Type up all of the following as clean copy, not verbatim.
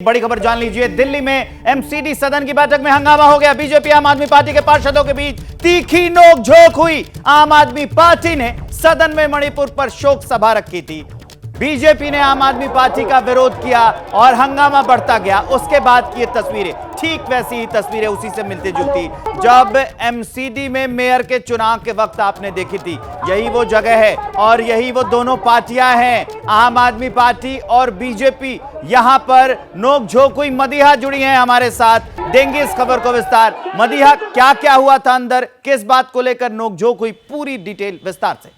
बड़ी खबर जान लीजिए। दिल्ली में एमसीडी सदन की बैठक में हंगामा हो गया। बीजेपी आम आदमी पार्टी के पार्षदों के बीच तीखी नोकझोंक हुई। आम आदमी पार्टी ने सदन में मणिपुर पर शोक सभा रखी थी। बीजेपी ने आम आदमी पार्टी का विरोध किया और हंगामा बढ़ता गया। उसके बाद की ये तस्वीरें, ठीक वैसी ही तस्वीरें उसी से मिलती जुलती जब एमसीडी में मेयर के चुनाव के वक्त आपने देखी थी। यही वो जगह है और यही वो दोनों पार्टियां हैं, आम आदमी पार्टी और बीजेपी। यहां पर नोकझोंक हुई। मदीहा जुड़ी हैं हमारे साथ, देंगे इस खबर को विस्तार। मदीहा, क्या क्या हुआ था अंदर, किस बात को लेकर नोकझोंक हुई, पूरी डिटेल विस्तार से।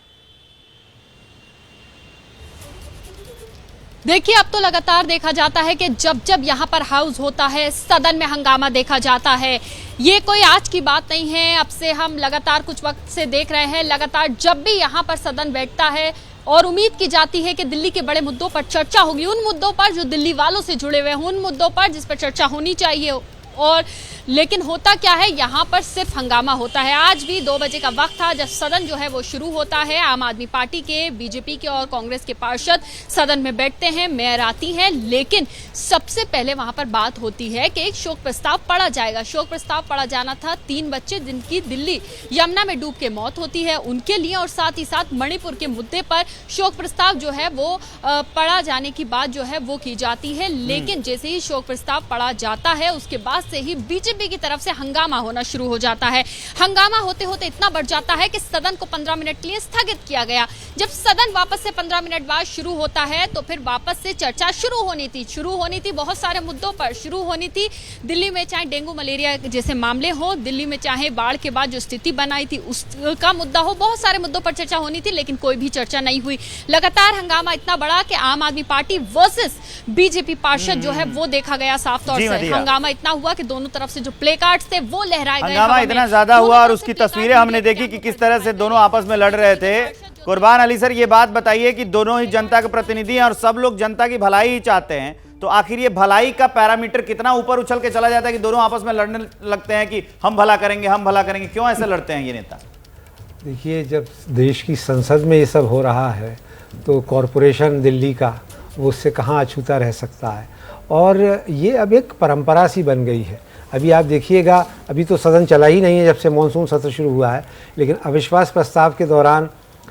देखिए, अब तो लगातार देखा जाता है कि जब जब यहाँ पर हाउस होता है, सदन में हंगामा देखा जाता है। ये कोई आज की बात नहीं है, अब से हम लगातार कुछ वक्त से देख रहे हैं। लगातार जब भी यहाँ पर सदन बैठता है और उम्मीद की जाती है कि दिल्ली के बड़े मुद्दों पर चर्चा होगी, उन मुद्दों पर जो दिल्ली वालों से जुड़े हुए हैं, उन मुद्दों पर जिस पर चर्चा होनी चाहिए। और लेकिन होता क्या है, यहाँ पर सिर्फ हंगामा होता है। आज भी 2 बजे का वक्त था जब सदन जो है वो शुरू होता है। आम आदमी पार्टी के, बीजेपी के और कांग्रेस के पार्षद सदन में बैठते हैं, मेयर आती हैं, लेकिन सबसे पहले वहां पर बात होती है कि एक शोक प्रस्ताव पढ़ा जाएगा। शोक प्रस्ताव पढ़ा जाना था 3 बच्चे जिनकी दिल्ली यमुना में डूब के मौत होती है, उनके लिए, और साथ ही साथ मणिपुर के मुद्दे पर शोक प्रस्ताव जो है वो पढ़ा जाने की बात जो है वो की जाती है। लेकिन जैसे ही शोक प्रस्ताव पढ़ा जाता है, उसके बाद से ही बीजेपी की तरफ से हंगामा होना शुरू हो जाता है। हंगामा होते होते इतना बढ़ जाता है कि सदन को 15 मिनट के लिए स्थगित किया गया। जब सदन वापस से 15 मिनट बाद शुरू होता है तो फिर वापस से चर्चा शुरू होनी थी बहुत सारे मुद्दों पर शुरू होनी थी। दिल्ली में चाहे डेंगू मलेरिया जैसे मामले हो, दिल्ली में चाहे बाढ़ के बाद जो स्थिति बनाई थी उसका मुद्दा हो, बहुत सारे मुद्दों पर चर्चा होनी थी, लेकिन कोई भी चर्चा नहीं हुई। लगातार हंगामा इतना बड़ा कि आम आदमी पार्टी वर्सेस बीजेपी पार्षद जो है वो देखा गया साफ तौर से। हंगामा इतना हुआ कि दोनों तरफ से जो प्ले कार्ड्स थे वो लहराए गए। हंगामा इतना ज्यादा हुआ और उसकी तस्वीरें हमने देखी कि किस तरह से दोनों आपस में लड़ रहे थे। कुर्बान अली सर, ये बात बताइए कि दोनों ही जनता के प्रतिनिधि हैं और सब लोग जनता की भलाई ही चाहते हैं, तो आखिर ये भलाई का पैरामीटर कितना ऊपर उछल के चला जाता है कि दोनों आपस में लड़ने लगते हैं कि हम भला करेंगे, हम भला करेंगे। क्यों ऐसे लड़ते हैं ये नेता? देखिए, जब देश की संसद में ये सब हो रहा है तो कॉरपोरेशन दिल्ली का वो उससे कहाँ अछूता रह सकता है। और ये अब एक परंपरा सी बन गई है। अभी आप देखिएगा, अभी तो सदन चला ही नहीं है जब से मॉनसून सत्र शुरू हुआ है, लेकिन अविश्वास प्रस्ताव के दौरान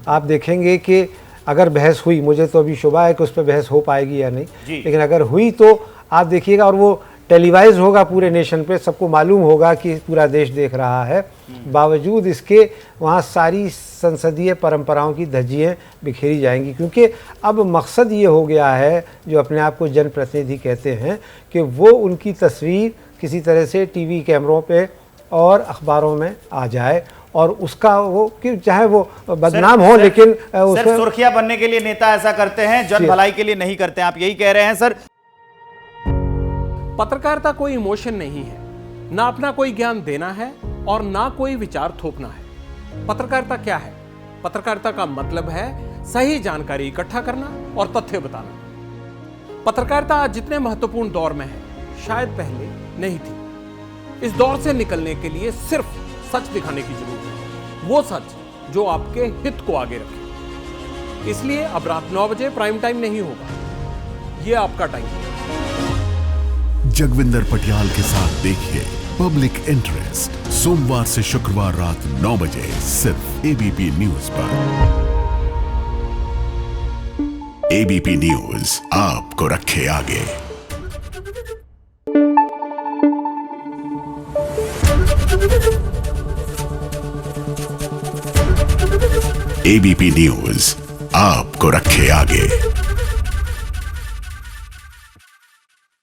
आप देखेंगे कि अगर बहस हुई, मुझे तो अभी शुबा है कि उस पर बहस हो पाएगी या नहीं, लेकिन अगर हुई तो आप देखिएगा, और वो टेलीवाइज होगा पूरे नेशन पे, सबको मालूम होगा कि पूरा देश देख रहा है। बावजूद इसके वहाँ सारी संसदीय परंपराओं की धज्जियाँ बिखेरी जाएंगी, क्योंकि अब मकसद ये हो गया है, जो अपने आप को जनप्रतिनिधि कहते हैं, कि वो उनकी तस्वीर किसी तरह से टीवी कैमरों पे और अखबारों में आ जाए, और उसका वो कि चाहे वो बदनाम हो, लेकिन सिर्फ सुर्खियां बनने के लिए नेता ऐसा करते हैं, जन भलाई के लिए नहीं करते हैं। आप यही कह रहे हैं सर? पत्रकारिता कोई इमोशन नहीं है, ना अपना कोई ज्ञान देना है और ना कोई विचार थोपना है। पत्रकारिता क्या है? पत्रकारिता का मतलब है सही जानकारी इकट्ठा करना और तथ्य बताना। पत्रकारिता आज जितने महत्वपूर्ण दौर में है, शायद पहले नहीं थी। इस दौर से निकलने के लिए सिर्फ सच दिखाने की जरूरत है, वो सच जो आपके हित को आगे रखे। इसलिए अब रात 9 बजे प्राइम टाइम नहीं होगा, ये आपका टाइम है। जगविंदर पटियाल के साथ देखिए पब्लिक इंटरेस्ट, सोमवार से शुक्रवार रात 9 बजे सिर्फ एबीपी न्यूज पर। एबीपी न्यूज आपको रखे आगे। एबीपी न्यूज आपको रखे आगे।